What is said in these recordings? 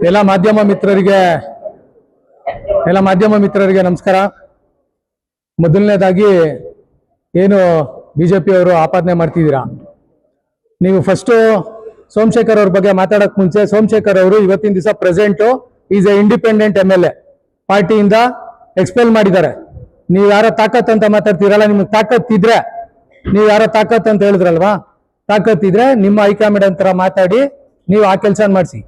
ಎಲ್ಲ ಮಾಧ್ಯಮ ಮಿತ್ರರಿಗೆ ನಮಸ್ಕಾರ. ಮೊದಲನೇದಾಗಿ ಏನು ಬಿಜೆಪಿ ಅವರು ಆಪಾದನೆ ಮಾಡ್ತಿದ್ದೀರಾ, ನೀವು ಫಸ್ಟ್ ಸೋಮಶೇಖರ್ ಅವ್ರ ಬಗ್ಗೆ ಮಾತಾಡಕ್ ಮುಂಚೆ, ಸೋಮಶೇಖರ್ ಅವರು ಇವತ್ತಿನ ದಿವಸ present is a independent MLA, ಪಾರ್ಟಿಯಿಂದ ಎಕ್ಸ್ಪೆಲ್ ಮಾಡಿದ್ದಾರೆ. ನೀವು ಯಾರೋ ತಾಕತ್ ಅಂತ ಮಾತಾಡ್ತೀರಲ್ಲ, ನಿಮ್ಗೆ ತಾಕತ್ ಇದ್ರೆ, ನೀವು ಯಾರೋ ತಾಕತ್ ಅಂತ ಹೇಳಿದ್ರಲ್ವಾ, ತಾಕತ್ ಇದ್ರೆ ನಿಮ್ಮ ಹೈಕಮಾಂಡ್ ಅಂತ ಮಾತಾಡಿ ನೀವು ಆ ಕೆಲಸ ಮಾಡಿಸಿ.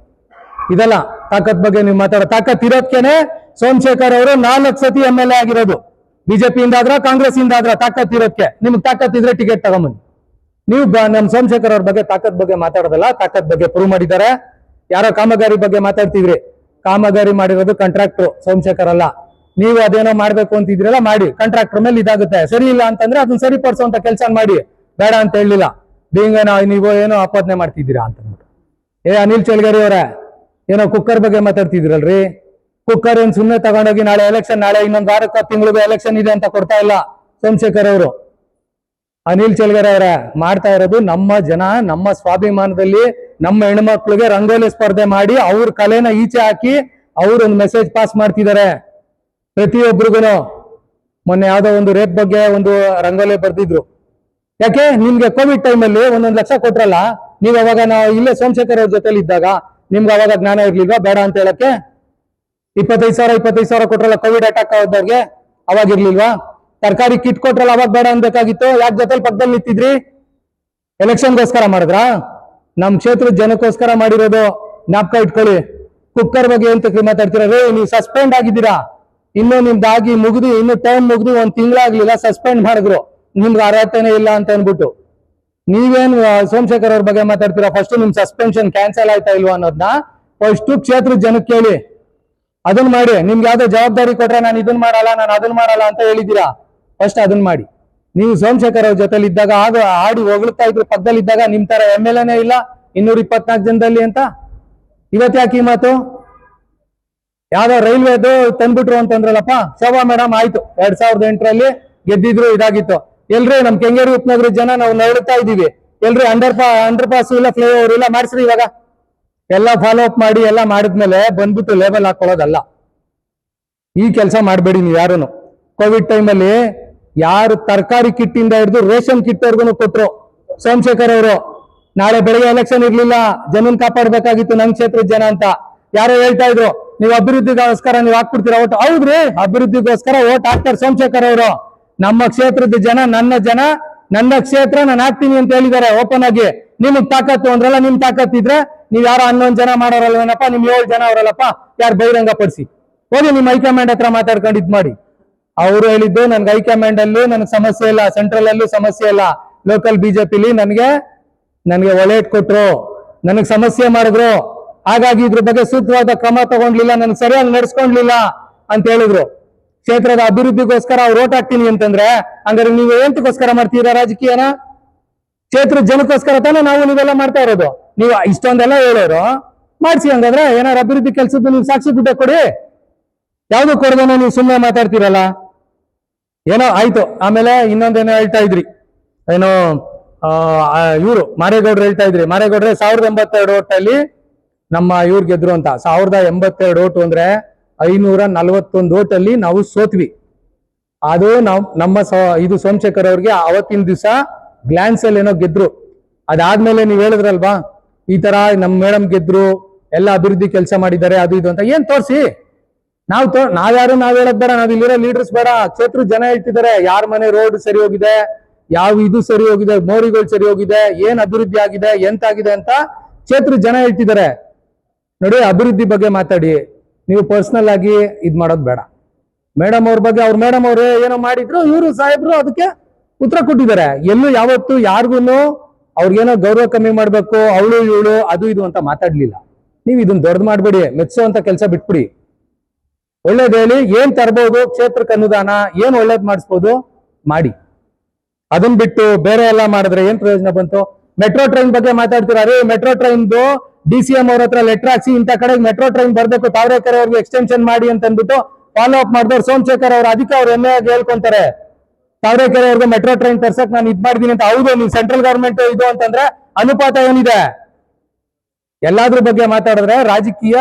ಇದಲ್ಲ ತಾಕತ್ ಬಗ್ಗೆ ನೀವು ಮಾತಾಡೋ. ತಾಕತ್ ಇರೋದಕ್ಕೇನೆ ಸೋಮಶೇಖರ್ ಅವರು 4 ಸತಿ MLA ಆಗಿರೋದು. ಬಿಜೆಪಿಯಿಂದ ಆದ್ರ ಕಾಂಗ್ರೆಸ್ ಇಂದ ಆದ್ರ ತಾಕತ್ ಇರೋದಕ್ಕೆ. ನಿಮ್ಗೆ ತಾಕತ್ ಇದ್ರೆ ಟಿಕೆಟ್ ತಗೊಂಬನ್ನಿ. ನೀವು ನಮ್ಮ ಸೋಮಶೇಖರ್ ಅವ್ರ ಬಗ್ಗೆ ತಾಕತ್ ಬಗ್ಗೆ ಮಾತಾಡೋದಲ್ಲ, ತಾಕತ್ ಬಗ್ಗೆ ಪ್ರೂವ್ ಮಾಡಿದ್ದಾರೆ. ಯಾರೋ ಕಾಮಗಾರಿ ಬಗ್ಗೆ ಮಾತಾಡ್ತಿದ್ರಿ, ಕಾಮಗಾರಿ ಮಾಡಿರೋದು ಕಾಂಟ್ರಾಕ್ಟರ್ ಸೋಮಶೇಖರ್ ಅಲ್ಲ. ನೀವು ಅದೇನೋ ಮಾಡ್ಬೇಕು ಅಂತಿದ್ರಲ್ಲ, ಮಾಡಿ. ಕಾಂಟ್ರಾಕ್ಟರ್ ಮೇಲೆ ಇದಾಗುತ್ತೆ. ಸರಿ ಇಲ್ಲ ಅಂತಂದ್ರೆ ಅದನ್ನ ಸರಿಪಡಿಸುವಂತ ಕೆಲಸ ಮಾಡಿ, ಬೇಡ ಅಂತ ಹೇಳಿಲ್ಲ. ನೀವು ಏನೋ ಆಪಾದನೆ ಮಾಡ್ತಿದ್ದೀರಾ ಅಂತ. ಅನಿಲ್ ಚಲ್ಗರಿ ಅವರೇ, ಏನೋ ಕುಕ್ಕರ್ ಬಗ್ಗೆ ಮಾತಾಡ್ತಿದ್ರಲ್ರಿ. ಕುಕ್ಕರ್ ಏನ್ ಸುಮ್ಮನೆ ತಗೊಂಡೋಗಿ ನಾಳೆ ಎಲೆಕ್ಷನ್, ನಾಳೆ ಇನ್ನೊಂದು ವಾರಕ್ಕೆ ತಿಂಗಳಿಗೆ ಎಲೆಕ್ಷನ್ ಇದೆ ಅಂತ ಕೊಡ್ತಾ ಇಲ್ಲ ಸೋಮಶೇಖರ್ ಅವರು. ಅನಿಲ್ ಚಲ್ಗರಿ ಅವರೇ, ಮಾಡ್ತಾ ಇರೋದು ನಮ್ಮ ಜನ, ನಮ್ಮ ಸ್ವಾಭಿಮಾನದಲ್ಲಿ ನಮ್ಮ ಹೆಣ್ಮಕ್ಳಿಗೆ ರಂಗೋಲಿ ಸ್ಪರ್ಧೆ ಮಾಡಿ ಅವ್ರ ಕಲೆನ ಈಚೆ ಹಾಕಿ ಅವ್ರೊಂದು ಮೆಸೇಜ್ ಪಾಸ್ ಮಾಡ್ತಿದ್ದಾರೆ ಪ್ರತಿಯೊಬ್ಬರಿಗೂ. ಮೊನ್ನೆ ಯಾವ್ದೋ ಒಂದು ರೇಪ್ ಬಗ್ಗೆ ಒಂದು ರಂಗೋಲಿ ಬರ್ದಿದ್ರು. ಯಾಕೆ? ನಿಮ್ಗೆ ಕೋವಿಡ್ ಟೈಮಲ್ಲಿ 1 ಲಕ್ಷ ಕೊಟ್ರಲ್ಲ, ನೀವು ಅವಾಗ ನಾವು ಇಲ್ಲೇ ಸೋಮಶೇಖರ್ ಅವ್ರ ಜೊತೆಲಿ ಇದ್ದಾಗ ನಿಮ್ಗೆ ಅವಾಗ ಜ್ಞಾನ ಇರ್ಲಿಲ್ವಾ ಬೇಡ ಅಂತ ಹೇಳಕ್ಕೆ? 25,000 ಕೊಟ್ರಲ್ಲ ಕೋವಿಡ್ ಅಟ್ಯಾಕ್ ಆದವ್ರಿಗೆ, ಅವಾಗ ಇರ್ಲಿಲ್ವಾ? ತರಕಾರಿ ಕಿಟ್ ಕೊಟ್ರಲ್ಲ, ಅವಾಗ ಬೇಡ ಅನ್ಬೇಕಾಗಿತ್ತು. ಯಾಕೆ ಜೊತೆಲಿ ಪಕ್ಕದಲ್ಲಿ ನಿಂತಿದ್ರಿ? ಎಲೆಕ್ಷನ್ಗೋಸ್ಕರ ಮಾಡಿದ್ರಾ? ನಮ್ ಕ್ಷೇತ್ರದ ಜನಕ್ಕೋಸ್ಕರ ಮಾಡಿರೋದು, ಜ್ಞಾಪಕ ಇಟ್ಕೊಳ್ಳಿ. ಕುಕ್ಕರ್ ಬಗ್ಗೆ ಎಂತ ಮಾತಾಡ್ತೀರಾ? ನೀವು ಸಸ್ಪೆಂಡ್ ಆಗಿದ್ದೀರಾ. ಇನ್ನು ನಿಮ್ದಾಗಿ ಮುಗಿದು, ಇನ್ನು ಟೈಮ್ ಮುಗಿದು 1 ತಿಂಗಳಾಗ್ಲಿಲ್ಲ, ಸಸ್ಪೆಂಡ್ ಮಾಡಿದ್ರು. ನಿಮ್ಗೆ ಅರ್ಹತೆನೇ ಇಲ್ಲ ಅಂತ ಅನ್ಬಿಟ್ಟು. ನೀವೇನು ಸೋಮಶೇಖರ್ ಅವ್ರ ಬಗ್ಗೆ ಮಾತಾಡ್ತೀರಾ? ಫಸ್ಟ್ ನಿಮ್ ಸಸ್ಪೆನ್ಷನ್ ಕ್ಯಾನ್ಸಲ್ ಆಯ್ತಾ ಇಲ್ವಾ ಅನ್ನೋದನ್ನ ಫಸ್ಟ್ ಕ್ಷೇತ್ರದ ಜನಕ್ಕೆ ಕೇಳಿ, ಅದನ್ನ ಮಾಡಿ. ನಿಮ್ಗೆ ಯಾವ್ದೋ ಜವಾಬ್ದಾರಿ ಕೊಟ್ರೆ ನಾನು ಇದನ್ನ ಮಾಡಲ್ಲ, ನಾನು ಅದನ್ನ ಮಾಡಲ್ಲ ಅಂತ ಹೇಳಿದ್ದೀರಾ. ಫಸ್ಟ್ ಅದನ್ನ ಮಾಡಿ. ನೀವು ಸೋಮಶೇಖರ್ ಅವ್ರ ಜೊತೆಲಿ ಇದ್ದಾಗ ಆಗ ಆಡಿ ಹೊಗಳ್ತಾ ಇದ್ರು, ಪಕ್ಕದಲ್ಲಿ ಇದ್ದಾಗ ನಿಮ್ ತರ MLAನೇ ಇಲ್ಲ 224 ಜನದಲ್ಲಿ ಅಂತ. ಇವತ್ತು ಯಾಕೆ ಈ ಮಾತು? ಯಾವ್ದೋ ರೈಲ್ವೆದು ತಂದ್ಬಿಟ್ರು ಅಂತಂದ್ರಲ್ಲಪ್ಪ, ಶೋಭಾ ಮೇಡಮ್ ಆಯ್ತು 2008ರಲ್ಲಿ ಗೆದ್ದಿದ್ರು, ಇದಾಗಿತ್ತು. ಎಲ್ರಿ ನಮ್ ಕೆಂಗೇರಿ ಉಪನಗರ ಜನ ನಾವು ನೋಡ್ತಾ ಇದೀವಿ. ಎಲ್ರಿ ಅಂಡರ್ ಪಾಸ್ ಇಲ್ಲ, ಫ್ಲೈಓವರ್ ಇಲ್ಲ, ಮಾಡಿಸ್ರಿ. ಇವಾಗ ಎಲ್ಲ ಫಾಲೋ ಅಪ್ ಮಾಡಿ, ಎಲ್ಲ ಮಾಡಿದ್ಮೇಲೆ ಬಂದ್ಬಿಟ್ಟು ಲೇಬಲ್ ಹಾಕೊಳ್ಳೋದಲ್ಲ. ಈ ಕೆಲಸ ಮಾಡಬೇಡಿ ನೀವು ಯಾರು. ಕೋವಿಡ್ ಟೈಮಲ್ಲಿ ಯಾರು ತರಕಾರಿ ಕಿಟ್ ಇಂದ ಹಿಡಿದು ರೇಷನ್ ಕಿಟ್ ವರ್ಗು ಕೊಟ್ರು ಸೋಮಶೇಖರ್ ಅವರು. ನಾಳೆ ಬೆಳಗ್ಗೆ ಎಲೆಕ್ಷನ್ ಇರ್ಲಿಲ್ಲ, ಜನನ್ ಕಾಪಾಡ್ಬೇಕಾಗಿತ್ತು ನಮ್ ಕ್ಷೇತ್ರದ ಜನ ಅಂತ. ಯಾರೋ ಹೇಳ್ತಾ ಇದ್ರು, ನೀವು ಅಭಿವೃದ್ಧಿಗೋಸ್ಕರ ನೀವು ಹಾಕ್ಬಿಡ್ತೀರಾ ಓಟ್. ಹೌದ್ರಿ, ಅಭಿವೃದ್ಧಿಗೋಸ್ಕರ ಓಟ್ ಹಾಕ್ತಾರೆ ಸೋಮಶೇಖರ್ ಅವರು. ನಮ್ಮ ಕ್ಷೇತ್ರದ ಜನ, ನನ್ನ ಕ್ಷೇತ್ರ ನಾನು ಹಾಕ್ತೀನಿ ಅಂತ ಹೇಳಿದ್ದಾರೆ ಓಪನ್ ಆಗಿ. ನಿಮಗ್ ತಾಕತ್ತು ಅಂದ್ರಲ್ಲ, ನಿಮ್ ತಾಕತ್ ಇದ್ರೆ ನೀವ್ ಯಾರೋ 11 ಜನ ಮಾಡೋರಲ್ವೇನಪ್ಪ, ನಿಮ್ 7 ಜನ ಅವರಲ್ಲಪ್ಪ, ಯಾರು ಬಹಿರಂಗ ಪಡಿಸಿ ಹೋಗಿ ನಿಮ್ ಹೈಕಮಾಂಡ್ ಹತ್ರ ಮಾತಾಡ್ಕೊಂಡು ಇದ್ ಮಾಡಿ. ಅವರು ಹೇಳಿದ್ದು, ನನ್ಗೆ ಹೈಕಮಾಂಡ್ ಅಲ್ಲಿ ನನಗೆ ಸಮಸ್ಯೆ ಇಲ್ಲ, ಸೆಂಟ್ರಲ್ ಅಲ್ಲೂ ಸಮಸ್ಯೆ ಇಲ್ಲ, ಲೋಕಲ್ ಬಿಜೆಪಿಲಿ ನನಗೆ ಒಲೇಟ್ ಕೊಟ್ರು, ನನಗೆ ಸಮಸ್ಯೆ ಮಾಡಿದ್ರು, ಹಾಗಾಗಿ ಇದ್ರ ಬಗ್ಗೆ ಸೂಕ್ತವಾದ ಕ್ರಮ ತಗೊಂಡ್ಲಿಲ್ಲ, ನನಗೆ ಸರಿಯಾಗಿ ನಡೆಸ್ಕೊಂಡ್ಲಿಲ್ಲ ಅಂತ ಹೇಳಿದ್ರು. ಕ್ಷೇತ್ರದ ಅಭಿವೃದ್ಧಿಗೋಸ್ಕರ ಅವ್ರು ಓಟ್ ಹಾಕ್ತೀನಿ ಅಂತಂದ್ರೆ ಹಂಗಾರೆ ನೀವು ಎಂತಕ್ಕೋಸ್ಕರ ಮಾಡ್ತೀರಾ ರಾಜಕೀಯನ? ಕ್ಷೇತ್ರದ ಜನಕ್ಕೋಸ್ಕರ ತಾನೇ ನಾವು ನೀವೆಲ್ಲ ಮಾಡ್ತಾ ಇರೋದು. ನೀವು ಇಷ್ಟೊಂದೆಲ್ಲ ಹೇಳೋರು ಮಾಡಿಸಿ. ಹಂಗಾದ್ರೆ ಏನಾರು ಅಭಿವೃದ್ಧಿ ಕೆಲಸದ್ದು ನೀವು ಸಾಕ್ಷಿ ಬಿಟ್ಟ ಕೊಡಿ. ಯಾವ್ದು ಕೊಡದೇನೋ ನೀವು ಸುಮ್ಮನೆ ಮಾತಾಡ್ತೀರಲ್ಲ, ಏನೋ ಆಯ್ತು. ಆಮೇಲೆ ಇನ್ನೊಂದೇನೋ ಹೇಳ್ತಾ ಇದ್ರಿ, ಏನೋ ಇವರು ಮಾರೇಗೌಡರು ಹೇಳ್ತಾ ಇದ್ರಿ, ಮಾರೇಗೌಡ್ರೆ 1082 ಓಟಲ್ಲಿ ನಮ್ಮ ಇವ್ರು ಗೆದ್ರು ಅಂತ. 1082 ಓಟು ಅಂದ್ರೆ 541 ಓಟಲ್ಲಿ ನಾವು ಸೋತ್ವಿ. ಅದು ಇದು ಸೋಮಶೇಖರ್ ಅವ್ರಿಗೆ ಅವತ್ತಿನ ದಿವಸ ಗ್ಲಾನ್ಸ್ ಅಲ್ಲಿ ಏನೋ ಗೆದ್ರು. ಅದಾದ್ಮೇಲೆ ನೀವ್ ಹೇಳಿದ್ರಲ್ವಾ, ಈ ತರ ನಮ್ ಮೇಡಮ್ ಗೆದ್ರು, ಎಲ್ಲ ಅಭಿವೃದ್ಧಿ ಕೆಲಸ ಮಾಡಿದ್ದಾರೆ, ಅದು ಇದು ಅಂತ. ಏನ್ ತೋರ್ಸಿ? ನಾವ್ಯಾರು ನಾವ್ ಹೇಳದ್ ಬೇಡ, ನಾವ್ ಇಲ್ಲಿರೋ ಲೀಡರ್ಸ್ ಬೇಡ, ಕ್ಷೇತ್ರ ಜನ ಹೇಳ್ತಿದ್ದಾರೆ ಯಾರ ಮನೆ ರೋಡ್ ಸರಿ ಹೋಗಿದೆ, ಯಾವ ಇದು ಸರಿ ಹೋಗಿದೆ, ಮೋರಿಗಳು ಸರಿ ಹೋಗಿದೆ, ಏನ್ ಅಭಿವೃದ್ಧಿ ಆಗಿದೆ, ಎಂತಾಗಿದೆ ಅಂತ ಕ್ಷೇತ್ರ ಜನ ಹೇಳ್ತಿದ್ದಾರೆ. ನೋಡಿ, ಅಭಿವೃದ್ಧಿ ಬಗ್ಗೆ ಮಾತಾಡಿ, ನೀವು ಪರ್ಸನಲ್ ಆಗಿ ಇದ್ ಮಾಡೋದು ಬೇಡ. ಮೇಡಮ್ ಅವ್ರ ಬಗ್ಗೆ, ಮೇಡಮ್ ಅವ್ರು ಏನೋ ಮಾಡಿದ್ರು, ಇವರು ಸಾಹೇಬ್ರು ಅದಕ್ಕೆ ಉತ್ತರ ಕೊಟ್ಟಿದ್ದಾರೆ. ಎಲ್ಲೂ ಯಾವತ್ತು ಯಾರಿಗೂ ಅವ್ರಿಗೇನೋ ಗೌರವ ಕಮ್ಮಿ ಮಾಡ್ಬೇಕು, ಅವಳು ಇವಳು ಅದು ಇದು ಅಂತ ಮಾತಾಡ್ಲಿಲ್ಲ. ನೀವು ಇದನ್ನ ದೊಡ್ಡದು ಮಾಡ್ಬೇಡಿ, ಮೆಚ್ಚುವಂತ ಕೆಲಸ ಬಿಟ್ಬಿಡಿ. ಒಳ್ಳೇದ್ ಹೇಳಿ, ಏನ್ ತರಬಹುದು ಕ್ಷೇತ್ರಕ್ಕೆ ಅನುದಾನ, ಏನ್ ಒಳ್ಳೇದ್ ಮಾಡಿಸ್ಬೋದು ಮಾಡಿ. ಅದನ್ ಬಿಟ್ಟು ಬೇರೆ ಎಲ್ಲ ಮಾಡಿದ್ರೆ ಏನ್ ಪ್ರಯೋಜನ ಬಂತು? ಮೆಟ್ರೋ ಟ್ರೈನ್ ಬಗ್ಗೆ ಮಾತಾಡ್ತೀರಾ? ಮೆಟ್ರೋ ಟ್ರೈನ್ದು DCM ಅವ್ರ ಹತ್ರ ಲೆಟರ್ ಹಾಕ್ಸಿ, ಇಂಥ ಕಡೆಗೆ ಮೆಟ್ರೋ ಟ್ರೈನ್ ಬರ್ಬೇಕು, ತಾವರೆಕೆರೆ ಅವ್ರಿಗೆ ಎಕ್ಸ್ಟೆನ್ಷನ್ ಮಾಡಿ ಅಂತ ಅಂದ್ಬಿಟ್ಟು ಫಾಲೋ ಅಪ್ ಮಾಡಿದವ್ರು ಸೋಮಶೇಖರ್ ಅವ್ರು. ಅದಕ್ಕೆ ಅವ್ರು ಹೇಳ್ಕೊಂತಾರೆ, ತಾವರೆಕೆರೆ ಅವ್ರಿಗೆ ಮೆಟ್ರೋ ಟ್ರೈನ್ ತರ್ಸಕ್ ನಾನು ಇದ್ ಮಾಡಿದೀನಿ ಅಂತ. ಹೌದು, ನೀವು ಸೆಂಟ್ರಲ್ ಗವರ್ಮೆಂಟ್ ಇದು ಅಂತಂದ್ರೆ ಅನುಪಾತ ಏನಿದೆ? ಎಲ್ಲಾದ್ರ ಬಗ್ಗೆ ಮಾತಾಡಿದ್ರೆ ರಾಜಕೀಯ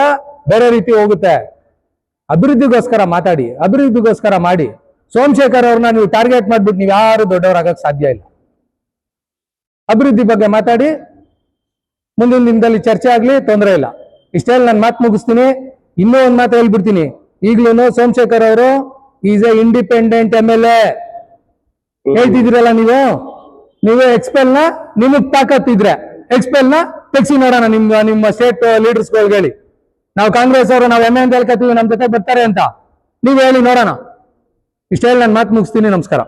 ಬೇರೆ ರೀತಿ ಹೋಗುತ್ತೆ. ಅಭಿವೃದ್ಧಿಗೋಸ್ಕರ ಮಾತಾಡಿ, ಅಭಿವೃದ್ಧಿಗೋಸ್ಕರ ಮಾಡಿ. ಸೋಮಶೇಖರ್ ಅವ್ರನ್ನ ನೀವು ಟಾರ್ಗೆಟ್ ಮಾಡ್ಬಿಟ್ಟು ನೀವು ಯಾರು ದೊಡ್ಡವರಾಗಕ್ಕೆ ಸಾಧ್ಯ ಇಲ್ಲ. ಅಭಿವೃದ್ಧಿ ಬಗ್ಗೆ ಮಾತಾಡಿ, ಮುಂದಿನ ದಿನದಲ್ಲಿ ಚರ್ಚೆ ಆಗ್ಲಿ, ತೊಂದರೆ ಇಲ್ಲ. ಇಷ್ಟೆಲ್ಲ ನಾನು ಮಾತು ಮುಗಿಸ್ತೀನಿ. ಇನ್ನೂ ಒಂದು ಮಾತು ಹೇಳ್ಬಿಡ್ತೀನಿ. ಈಗ್ಲೂ ಸೋಮಶೇಖರ್ ಅವರು ಈಸ್ ಎ ಇಂಡಿಪೆಂಡೆಂಟ್ MLA ಹೇಳ್ತಿದ್ದೀರಲ್ಲ ನೀವು ಎಕ್ಸ್ಪೆಲ್ ನ ನಿಮಗ್ ತಾಕತ್ತಿದ್ರೆ ಎಕ್ಸ್ಪೆಲ್ ನ ತೆಗ್ಸಿ ನೋಡೋಣ. ನಿಮ್ಮ ಸ್ಟೇಟ್ ಲೀಡರ್ಸ್ಗಳಿಗೆ ಹೇಳಿ, ನಾವು ಕಾಂಗ್ರೆಸ್ ಅವರು ನಾವು MA ಅಂತ ಹೇಳ್ಕೊತೀವಿ, ನಮ್ ಜೊತೆ ಬರ್ತಾರೆ ಅಂತ ನೀವು ಹೇಳಿ ನೋಡೋಣ. ಇಷ್ಟೆಲ್ಲ ನಾನು ಮಾತು ಮುಗಿಸ್ತೀನಿ. ನಮಸ್ಕಾರ.